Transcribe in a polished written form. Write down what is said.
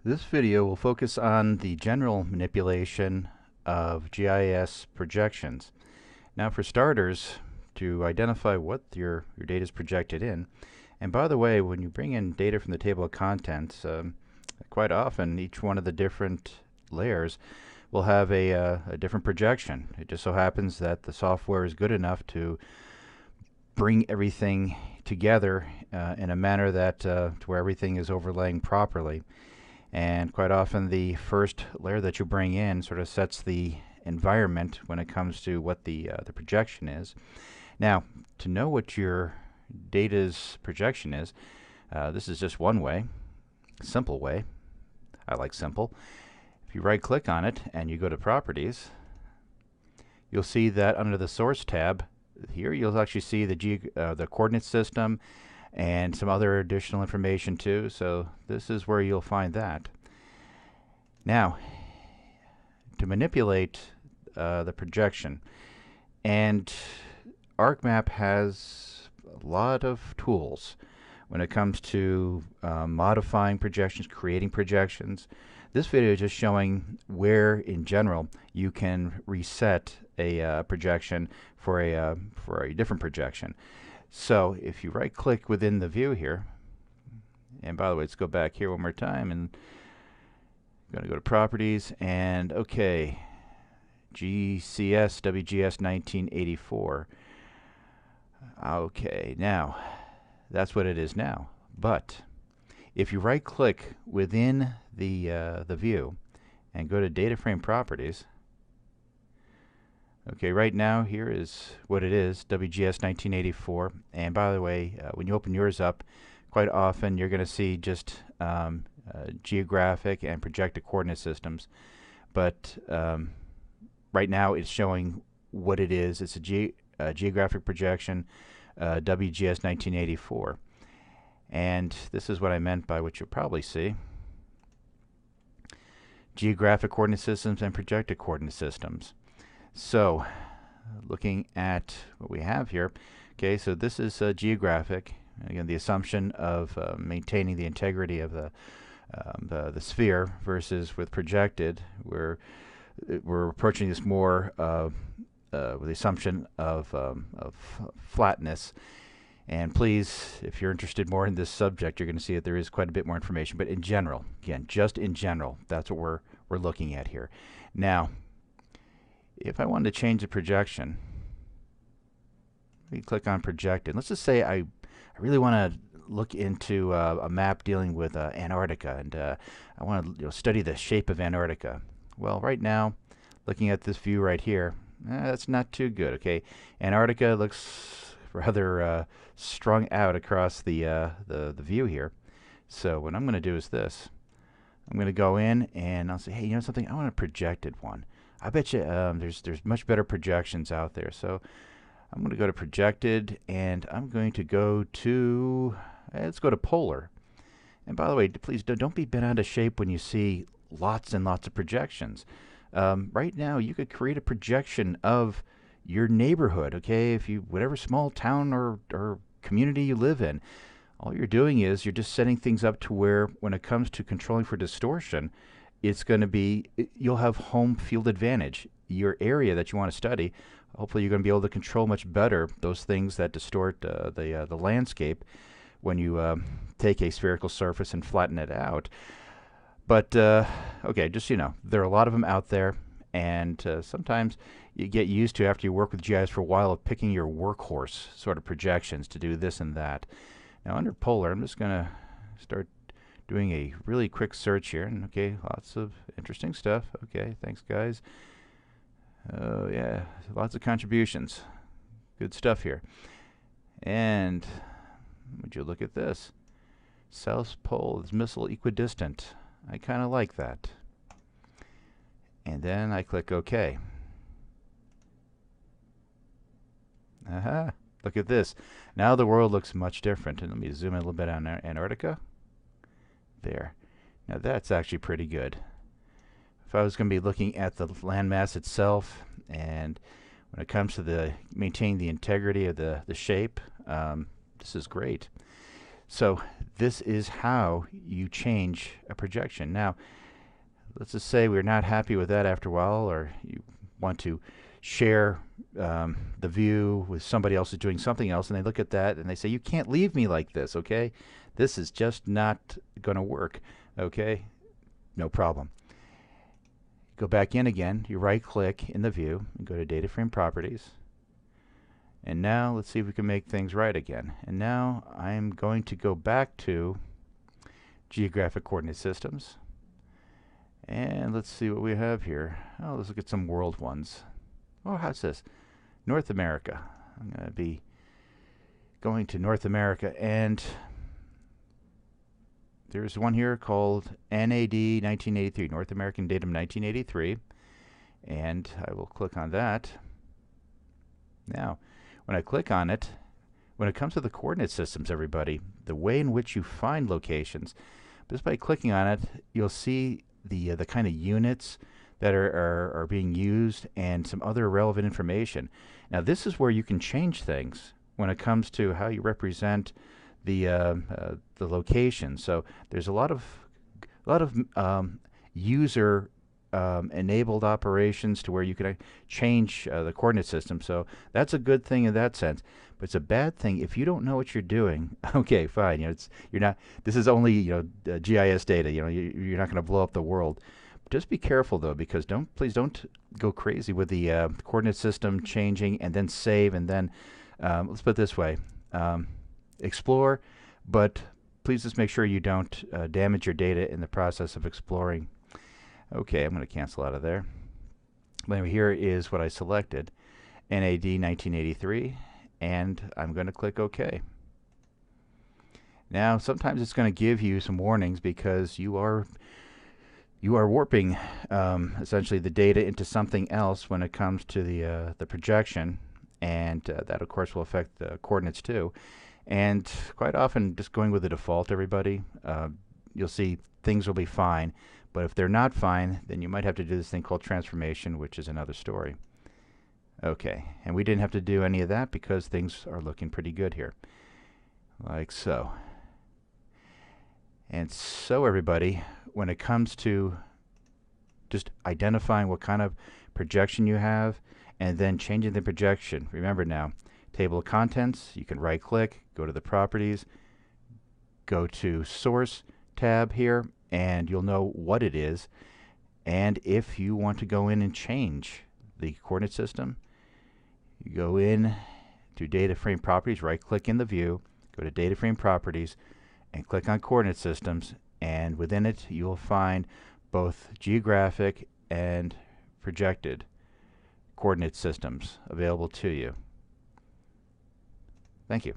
This video will focus on the general manipulation of GIS projections. Now for starters, to identify what your data is projected in, and by the way, when you bring in data from the table of contents, quite often each one of the different layers will have a different projection. It just so happens that the software is good enough to bring everything together in a manner that to where everything is overlaying properly. And quite often the first layer that you bring in sort of sets the environment when it comes to what the projection is. Now, to know what your data's projection is, this is just one way, simple way. I like simple. If you right click on it and you go to properties, you'll see that under the source tab here you'll actually see the coordinate system and some other additional information too. So this is where you'll find that. Now, to manipulate the projection, and ArcMap has a lot of tools when it comes to modifying projections, creating projections. This video is just showing where, in general, you can reset a projection for a different projection. So if you right click within the view here, and by the way, let's go back here one more time, and I'm going to go to properties, and okay, GCS WGS 1984. Okay, now that's what it is now. But if you right click within the view and go to data frame properties, okay, right now here is what it is, WGS 1984. And by the way, when you open yours up, quite often you're going to see just geographic and projected coordinate systems. But right now it's showing what it is. It's a geographic projection, WGS 1984. And this is what I meant by what you'll probably see. Geographic coordinate systems and projected coordinate systems. So, looking at what we have here, okay, so this is geographic. Again, the assumption of maintaining the integrity of the sphere versus with projected, we're approaching this more with the assumption of flatness. And please, if you're interested more in this subject, you're going to see that there is quite a bit more information. But in general, again, just in general, that's what we're looking at here. Now, if I wanted to change the projection, we click on projected. Let's just say I really want to look into a map dealing with Antarctica, and I want to study the shape of Antarctica. Well, right now, looking at this view right here, that's not too good. Okay, Antarctica looks rather strung out across the view here. So what I'm going to do is this. I'm going to go in and I'll say, hey, you know something? I want a projected one. I bet you there's much better projections out there. So I'm going to go to projected, and I'm going to go to let's go to polar. And by the way, please don't be bent out of shape when you see lots and lots of projections. Right now, you could create a projection of your neighborhood, okay? If you, whatever small town or community you live in, all you're doing is you're just setting things up to where when it comes to controlling for distortion, it's going to be, you'll have home field advantage. Your area that you want to study, hopefully you're going to be able to control much better those things that distort the landscape when you take a spherical surface and flatten it out. But okay, just so you know, there are a lot of them out there, and sometimes you get used to, after you work with GIS for a while, of picking your workhorse sort of projections to do this and that. Now under polar, I'm just going to start doing a really quick search here, and okay, lots of interesting stuff. Okay, thanks guys. Oh yeah, lots of contributions. Good stuff here. And would you look at this? South Pole is missile equidistant. I kind of like that. And then I click OK. Aha! Look at this. Now the world looks much different. And let me zoom in a little bit on Antarctica. There. Now that's actually pretty good. If I was going to be looking at the landmass itself, and when it comes to maintaining the integrity of the shape, this is great. So this is how you change a projection. Now, let's just say we're not happy with that after a while, or you want to share the view with somebody else who's doing something else, and they look at that and they say, you can't leave me like this, okay? This is just not going to work, okay? No problem. Go back in again, you right click in the view and go to Data Frame Properties. And now let's see if we can make things right again. And now I'm going to go back to Geographic Coordinate Systems. And let's see what we have here. Oh, let's look at some world ones. Oh, how's this? North America. I'm going to be going to North America, and there's one here called NAD 1983, North American Datum 1983, and I will click on that. Now, when I click on it, when it comes to the coordinate systems, everybody, the way in which you find locations, just by clicking on it, you'll see the kind of units that are being used and some other relevant information. Now, this is where you can change things when it comes to how you represent the location. So there's a lot of user enabled operations to where you can change the coordinate system. So that's a good thing in that sense. But it's a bad thing if you don't know what you're doing. Okay, fine. You know, you're not. This is only GIS data. You know, you're not going to blow up the world. But just be careful though, because please don't go crazy with the coordinate system changing and then save and then let's put it this way. Explore, but please just make sure you don't damage your data in the process of exploring. Okay, I'm going to cancel out of there. But anyway, here is what I selected, NAD 1983, and I'm going to click OK. Now, sometimes it's going to give you some warnings because you are warping essentially the data into something else when it comes to the projection, and that of course will affect the coordinates too. And quite often, just going with the default, everybody, you'll see things will be fine. But if they're not fine, then you might have to do this thing called transformation, which is another story. Okay, and we didn't have to do any of that because things are looking pretty good here, like so. And so, everybody, when it comes to just identifying what kind of projection you have and then changing the projection, remember now, table of contents, you can right click, go to the properties, go to source tab here, and you'll know what it is. And if you want to go in and change the coordinate system, you go in to Data Frame Properties, right click in the view, go to Data Frame Properties, and click on Coordinate Systems, and within it you'll find both geographic and projected coordinate systems available to you. Thank you.